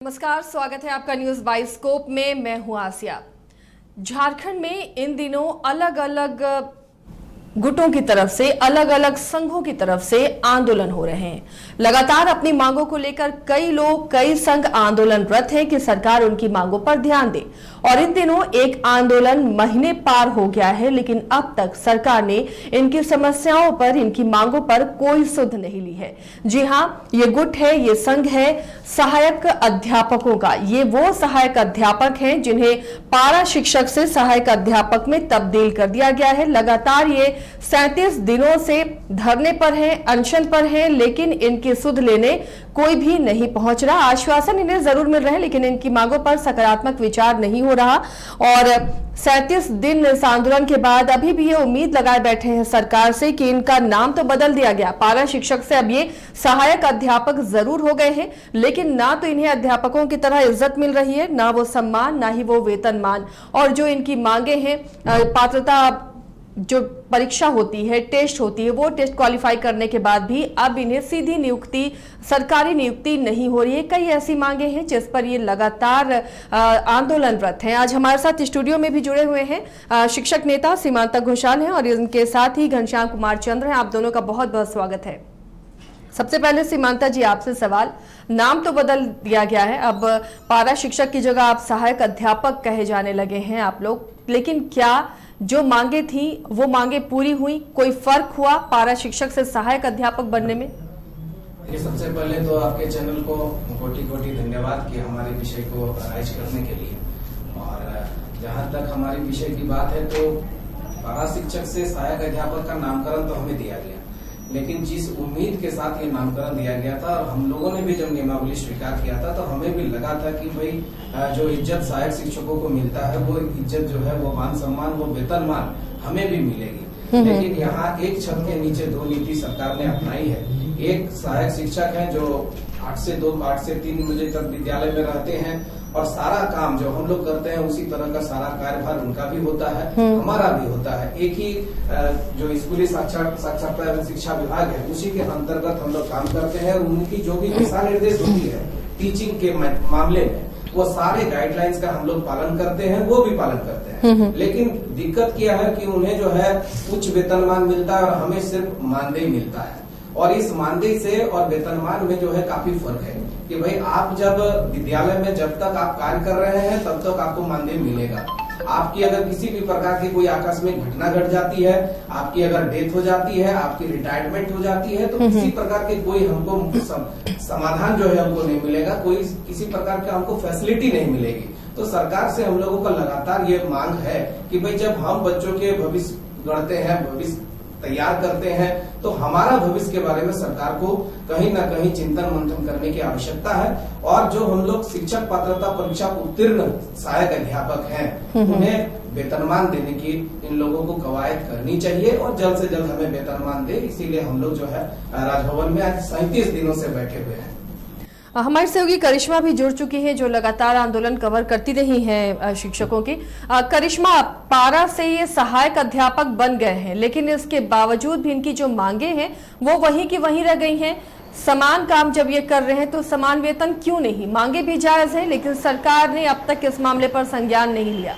नमस्कार, स्वागत है आपका न्यूज बाइस्कोप में। मैं हूं आसिया। झारखंड में इन दिनों अलग अलग गुटों की तरफ से, अलग अलग संघों की तरफ से आंदोलन हो रहे हैं। लगातार अपनी मांगों को लेकर कई लोग, कई संघ आंदोलनरत हैं कि सरकार उनकी मांगों पर ध्यान दे। और इन दिनों एक आंदोलन महीने पार हो गया है, लेकिन अब तक सरकार ने इनकी समस्याओं पर, इनकी मांगों पर कोई सुध नहीं ली है। जी हां, ये गुट है, ये संघ है सहायक अध्यापकों का। ये वो सहायक अध्यापक हैं जिन्हें पारा शिक्षक से सहायक अध्यापक में तब्दील कर दिया गया है। लगातार ये 37 दिनों से धरने पर हैं, अनशन पर हैं, लेकिन इनकी सुध लेने कोई भी नहीं पहुंच रहा। आश्वासन इन्हें जरूर मिल रहे हैं, लेकिन इनकी मांगों पर सकारात्मक विचार नहीं हो रहा। और 37 दिन इस आंदोलन के बाद अभी भी ये उम्मीद लगाए बैठे हैं सरकार से कि इनका नाम तो बदल दिया गया, पारा शिक्षक से अब ये सहायक अध्यापक जरूर हो गए हैं, लेकिन ना तो इन्हें अध्यापकों की तरह इज्जत मिल रही है, ना वो सम्मान, ना ही वो वेतनमान। और जो इनकी मांगे हैं, पात्रता जो परीक्षा होती है, टेस्ट होती है, वो टेस्ट क्वालिफाई करने के बाद भी अब इन्हें सीधी नियुक्ति, सरकारी नियुक्ति नहीं हो रही है। कई ऐसी मांगे हैं जिस पर ये लगातार आंदोलनरत हैं। आज हमारे साथ स्टूडियो में भी जुड़े हुए हैं शिक्षक नेता सीमांता घोषाल हैं और इनके साथ ही घनश्याम कुमार चंद्र हैं। आप दोनों का बहुत बहुत स्वागत है। सबसे पहले सीमांता जी, आपसे सवाल। नाम तो बदल दिया गया है, अब पारा शिक्षक की जगह आप सहायक अध्यापक कहे जाने लगे हैं आप लोग, लेकिन क्या जो मांगे थी वो मांगे पूरी हुई? कोई फर्क हुआ पारा शिक्षक से सहायक अध्यापक बनने में? ये सबसे पहले तो आपके चैनल को कोटि कोटि धन्यवाद कि हमारे विषय को राइज करने के लिए। और जहां तक हमारे विषय की बात है तो पारा शिक्षक से सहायक अध्यापक का नामकरण तो हमें दिया गया, लेकिन जिस उम्मीद के साथ ये नामकरण दिया गया था, और हम लोगों ने भी जब नियमावली स्वीकार किया था तो हमें भी लगा था कि भाई जो इज्जत सहायक शिक्षकों को मिलता है, वो इज्जत जो है, वो मान सम्मान, वो वेतनमान हमें भी मिलेगी। लेकिन यहाँ एक छत के नीचे दो नीति सरकार ने अपनाई है। एक सहायक शिक्षक है जो 8 से 3 बजे तक विद्यालय में रहते हैं और सारा काम जो हम लोग करते हैं उसी तरह का सारा कार्यभार उनका भी होता है, हमारा भी होता है। एक ही जो स्कूली साक्षरता शिक्षा विभाग है उसी के अंतर्गत हम लोग काम करते हैं और उनकी जो भी दिशा निर्देश होती है टीचिंग के मामले में, वो सारे गाइडलाइंस का हम लोग पालन करते हैं, वो भी पालन करते हैं। लेकिन दिक्कत क्या है कि उन्हें जो है उच्च वेतनमान मिलता है और हमें सिर्फ मानदेय मिलता है। और इस मानदेय से और वेतनमान में जो है काफी फर्क है कि भाई आप जब विद्यालय में जब तक आप कार्य कर रहे हैं तब तक आपको मानदेय मिलेगा। आपकी अगर किसी भी प्रकार की कोई आकस्मिक घटना घट जाती है, आपकी अगर डेथ हो जाती है, आपकी रिटायरमेंट हो जाती है, तो किसी प्रकार के कोई हमको समाधान जो है हमको नहीं मिलेगा, कोई किसी प्रकार का हमको फैसिलिटी नहीं मिलेगी। तो सरकार से हम लोगों का लगातार ये मांग है कि भाई जब हम बच्चों के भविष्य गढ़ते हैं, भविष्य तैयार करते हैं, तो हमारा भविष्य के बारे में सरकार को कहीं ना कहीं चिंतन मंथन करने की आवश्यकता है। और जो हम लोग शिक्षक पात्रता परीक्षा उत्तीर्ण सहायक अध्यापक हैं, उन्हें वेतनमान देने की इन लोगों को कवायद करनी चाहिए और जल्द से जल्द हमें वेतनमान दे। इसीलिए हम लोग जो है राजभवन में आज 37 दिनों से बैठे हुए हैं। हमारे सहयोगी करिश्मा भी जुड़ चुकी है, जो लगातार आंदोलन कवर करती रही हैं शिक्षकों की। करिश्मा, पारा से ये सहायक अध्यापक बन गए हैं, लेकिन इसके बावजूद भी इनकी जो मांगे हैं वो वहीं की वहीं रह गई हैं। समान काम जब ये कर रहे हैं तो समान वेतन क्यों नहीं? मांगे भी जायज है, लेकिन सरकार ने अब तक इस मामले पर संज्ञान नहीं लिया।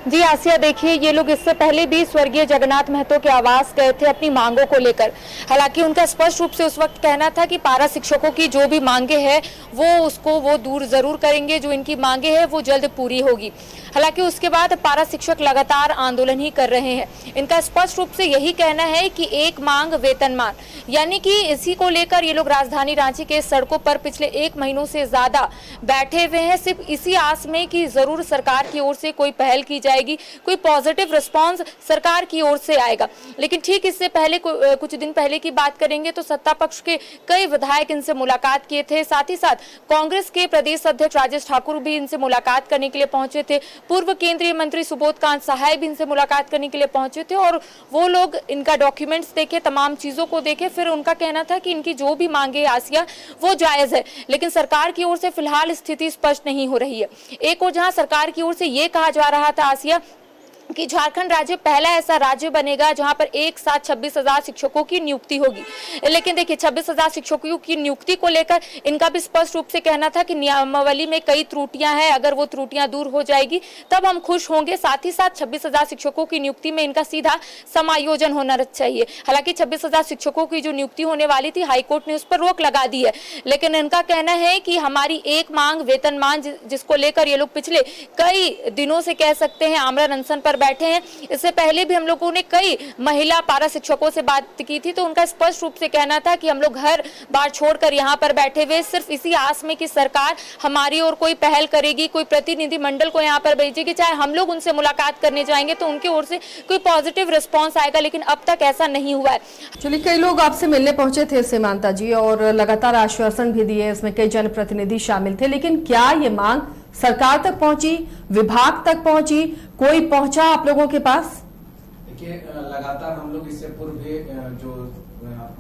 जी आसिया, देखिए ये लोग इससे पहले भी स्वर्गीय जगन्नाथ महतो के आवास गए थे अपनी मांगों को लेकर। हालांकि उनका स्पष्ट रूप से उस वक्त कहना था कि पारा शिक्षकों की जो भी मांगे हैं वो दूर जरूर करेंगे, जो इनकी मांगे हैं वो जल्द पूरी होगी। हालांकि उसके बाद पारा शिक्षक लगातार आंदोलन ही कर रहे हैं। इनका स्पष्ट रूप से यही कहना है कि एक मांग वेतनमान, यानी कि इसी को लेकर ये लोग राजधानी रांची के सड़कों पर पिछले 1 महीनों से ज्यादा बैठे हुए हैं, सिर्फ इसी आस में कि जरूर सरकार की ओर से कोई पहल की जाएगी, कोई पॉजिटिव रिस्पांस सरकार की ओर से आएगा। लेकिन ठीक इससे पहले कुछ दिन पहले की बात करेंगे तो सत्ता पक्ष के कई विधायक इनसे मुलाकात किए थे। साथ ही साथ कांग्रेस के प्रदेश अध्यक्ष राजेश ठाकुर भी इनसे मुलाकात करने के लिए पहुंचे थे। पूर्व केंद्रीय मंत्री सुबोध कांत सहाय भी इनसे मुलाकात करने के लिए पहुंचे थे और वो लोग इनका डॉक्यूमेंट्स देखे, तमाम चीजों को देखे, फिर उनका कहना था कि इनकी जो भी मांगे आसिया वो जायज है। लेकिन सरकार की ओर से फिलहाल स्थिति स्पष्ट नहीं हो रही है। एक और जहां सरकार की ओर से ये कहा जा रहा था आसिया कि झारखंड राज्य पहला ऐसा राज्य बनेगा जहां पर एक साथ 26,000 शिक्षकों की नियुक्ति होगी। लेकिन देखिए 26,000 शिक्षकों की नियुक्ति को लेकर इनका भी स्पष्ट रूप से कहना था कि नियमावली में कई त्रुटियां हैं, अगर वो त्रुटियां दूर हो जाएगी तब हम खुश होंगे। साथ ही साथ 26,000 शिक्षकों की नियुक्ति में इनका सीधा समायोजन होना चाहिए। हालांकि 26,000 शिक्षकों की जो नियुक्ति होने वाली थी हाईकोर्ट ने उस पर रोक लगा दी है, लेकिन इनका कहना है कि हमारी एक मांग वेतनमान जिसको लेकर ये लोग पिछले कई दिनों से कह सकते हैं आमरण अनशन पर बैठे हैं। इससे पहले भी हम लोगों ने कई महिला पारा शिक्षकों से बात की थी, तो उनका स्पष्ट रूप से कहना था कि हम लोग घर बार छोड़कर यहाँ पर बैठे हुए सिर्फ इसी आस में कि सरकार हमारी ओर कोई पहल करेगी, कोई प्रतिनिधि मंडल को यहाँ पर भेजेगी, चाहे हम लोग उनसे मुलाकात करने जाएंगे तो उनकी ओर से कोई पॉजिटिव रिस्पॉन्स आएगा, लेकिन अब तक ऐसा नहीं हुआ है। चलिए, कई लोग आपसे मिलने पहुंचे थे सीमांता जी और लगातार आश्वासन भी दिए, इसमें कई जनप्रतिनिधि शामिल थे, लेकिन क्या ये मांग सरकार तक पहुंची, विभाग तक पहुंची, कोई पहुंचा आप लोगों के पास? देखिए, लगातार हम लोग इससे पूर्व भी जो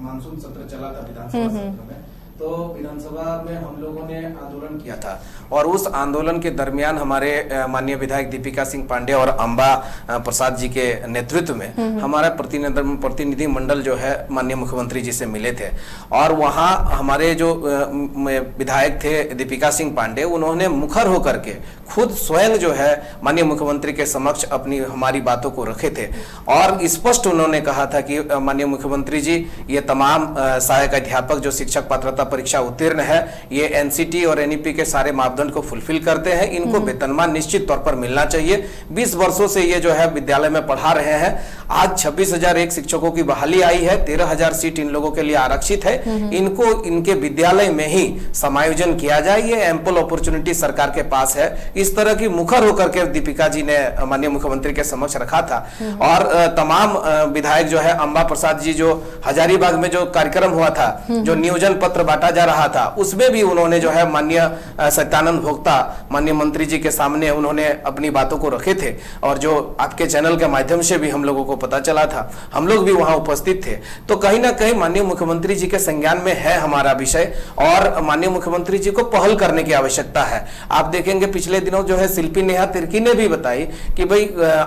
मानसून सत्र चला था विधानसभा सत्र में, तो विधानसभा में हम लोगों ने आंदोलन किया था और उस आंदोलन के दरमियान हमारे माननीय विधायक दीपिका सिंह पांडे और अंबा प्रसाद जी के नेतृत्व में हमारा प्रतिनिधि मंडल जो है माननीय मुख्यमंत्री जी से मिले थे और वहां हमारे जो विधायक थे दीपिका सिंह पांडे, उन्होंने मुखर होकर के खुद स्वयं जो है माननीय मुख्यमंत्री के समक्ष अपनी हमारी बातों को रखे थे और स्पष्ट उन्होंने कहा था कि माननीय मुख्यमंत्री जी, ये तमाम सहायक अध्यापक जो शिक्षक पात्रता परीक्षा उत्तीर्ण है, ये एनसीटी और एनईपी के सारे मापदंड को फुलफिल करते हैं, इनको वेतनमान निश्चित तौर पर मिलना चाहिए। 20 वर्षों से ये जो है विद्यालय में पढ़ा रहे हैं। आज 26,001 शिक्षकों की बहाली आई है, 13,000 सीट इन लोगों के लिए आरक्षित है, इनको इनके विद्यालय में ही समायोजन किया जाए, ये एम्पल अपॉर्चुनिटी सरकार के पास है। इस तरह की मुखर होकर के दीपिका जी ने माननीय मुख्यमंत्री के समक्ष रखा था और तमाम विधायक जो है अंबा प्रसाद जी, जो हजारीबाग में जो कार्यक्रम हुआ था, जो नियोजन पत्र बांटा जा रहा था, उसमें भी उन्होंने जो है माननीय सत्यानंद भोक्ता माननीय मंत्री जी के सामने उन्होंने अपनी बातों को रखे थे और जो आपके चैनल के माध्यम से भी हम लोगों को पता चला था, हम लोग भी वहां उपस्थित थे। तो कहीं ना कहीं माननीय मुख्यमंत्री जी के संज्ञान में है हमारा विषय और माननीय मुख्यमंत्री जी को पहल करने की आवश्यकता है। आप देखेंगे पिछले दिनों जो है शिल्पी नेहा तिर्की ने भी बताई कि भाई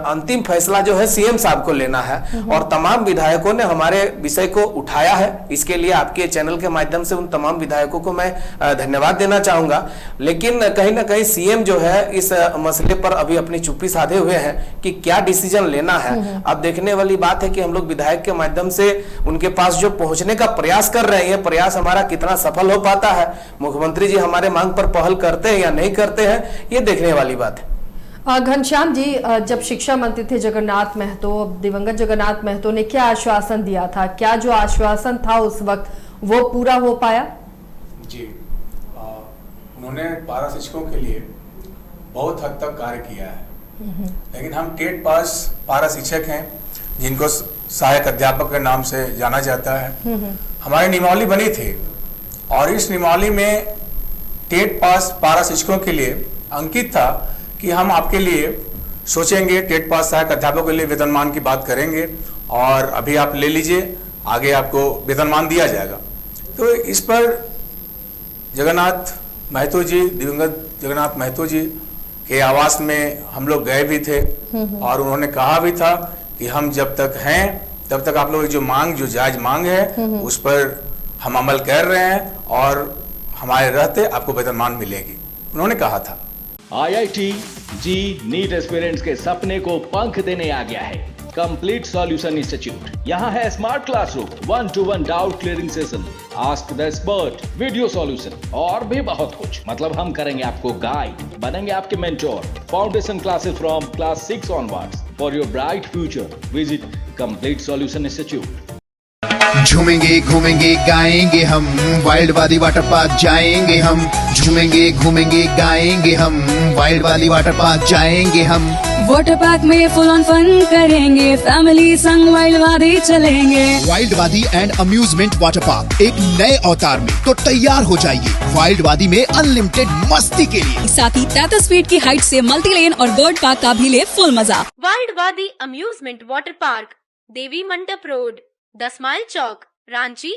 अंतिम फैसला जो है सीएम साहब को लेना है और तमाम विधायकों ने हमारे विषय को उठाया है। इसके लिए आपके चैनल के माध्यम से उन तमाम विधायकों को मैं धन्यवाद देना चाहूंगा। लेकिन कहीं ना कहीं सीएम जो है इस मसले पर अभी अपनी चुप्पी साधे हुए हैं कि क्या डिसीजन लेना है। अब देखने वाली बात है कि हम लोग विधायक के माध्यम से उनके पास जो पहुंचने का प्रयास कर रहे हैं, ये प्रयास हमारा कितना सफल हो पाता है, मुख्यमंत्री जी हमारे मांग पर पहल करते हैं या नहीं करते हैं, ये देखने वाली बात है। घनश्याम जी, जब शिक्षा मंत्री थे जगन्नाथ महतो, दिवंगत जगन्नाथ महतो ने क्या आश्वासन दिया था, क्या जो आश्वासन था उस वक्त वो पूरा हो पाया? जी, उन्होंने पारा शिक्षकों के लिए बहुत हद तक कार्य किया है, लेकिन हम टेट पास पारा शिक्षक हैं जिनको सहायक अध्यापक के नाम से जाना जाता है। हमारी नियमावली बनी थी और इस नियमावली में टेट पास पारा शिक्षकों के लिए अंकित था कि हम आपके लिए सोचेंगे, टेट पास सहायक अध्यापकों के लिए वेतनमान की बात करेंगे और अभी आप ले लीजिए, आगे आपको वेतनमान दिया जाएगा। तो इस पर जगन्नाथ महतो जी, दिवंगत जगन्नाथ महतो जी के आवास में हम लोग गए भी थे और उन्होंने कहा भी था कि हम जब तक हैं तब तक आप लोग जो मांग, जो जायज मांग है उस पर हम अमल कर रहे हैं और हमारे रहते आपको वेतनमान मिलेगी, उन्होंने कहा था। IIT जी नीट एस्पिरेंट्स के सपने को पंख देने आ गया है कंप्लीट सॉल्यूशन इंस्टीट्यूट। यहाँ है smart classroom, 1-to-1 doubt clearing session, ask the expert, video solution और भी बहुत कुछ। मतलब हम करेंगे आपको गाइड, बनेंगे आपके mentor. Foundation classes from class 6 onwards for your bright future. Visit complete solution institute. झूमेंगे घूमेंगे गाएंगे हम, वाइल्ड वाली वाटर पार्क जाएंगे हम। झूमेंगे घूमेंगे गाएंगे हम, वाइल्ड वाली वाटर पार्क जाएंगे हम। वाटर पार्क में फुल ऑन फन करेंगे, फैमिली संग वाइल्ड वादी चलेंगे। वाइल्ड वादी एंड अम्यूजमेंट वाटर पार्क एक नए अवतार में, तो तैयार हो जाइए वाइल्ड वादी में अनलिमिटेड मस्ती के लिए। साथ ही 33 फीट की हाइट से मल्टी लेन और बर्ड पार्क का भी ले फुल मजा। वाइल्ड वादी अम्यूजमेंट वाटर पार्क, देवी मंडप रोड, 10 माइल चौक, रांची।